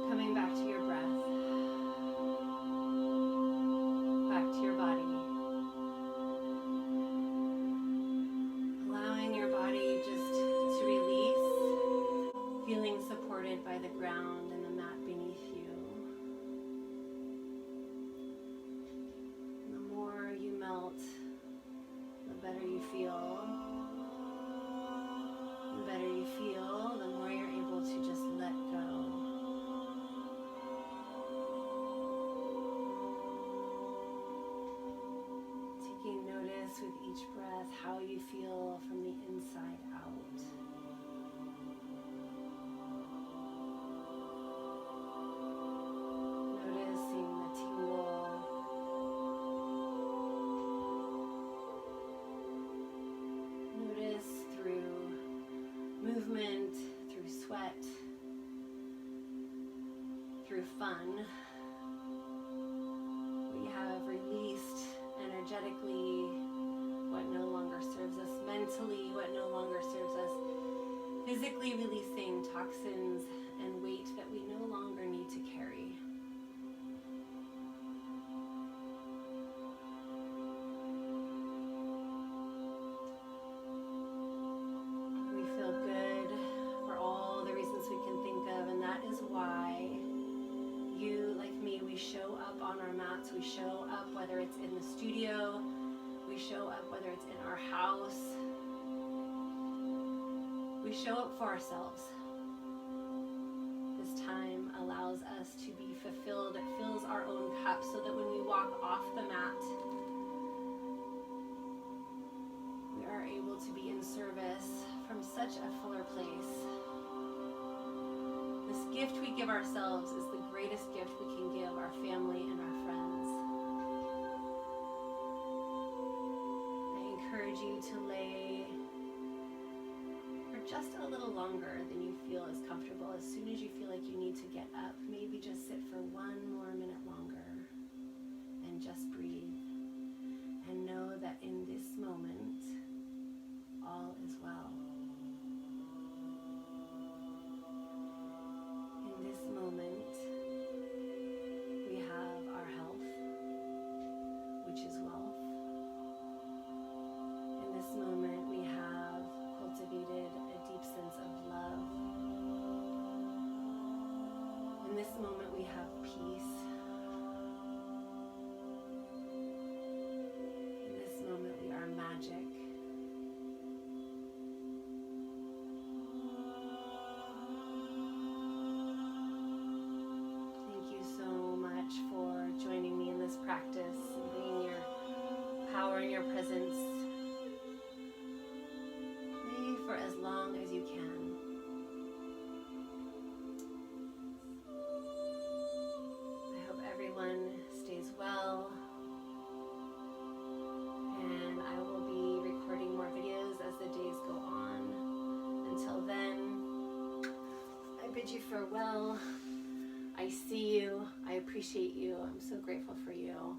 Coming back to your breath. Back to your body. Allowing your body just to release. Feeling supported by the ground and the mat beneath you. And the more you melt, the better you feel. The better you feel, the more you're able to just let go. Taking notice with each breath how you feel from the inside out. Noticing the tingle. Notice through movement, through sweat, through fun, we have released energetically what no longer serves us, mentally what no longer serves us, physically releasing toxins and weight that we no longer need to carry. We show up on our mats, we show up whether it's in the studio, we show up whether it's in our house, we show up for ourselves. This time allows us to be fulfilled, it fills our own cup so that when we walk off the mat, we are able to be in service from such a fuller place. This gift we give ourselves is the greatest gift we can give our family and our friends. I encourage you to lay for just a little longer than you feel is comfortable. As soon as you feel like you need to get up, maybe just sit for 1 more minute longer. in your presence, maybe for as long as you can. I hope everyone stays well, and I will be recording more videos as the days go on. Until then, I bid you farewell. I see you. I appreciate you. I'm so grateful for you.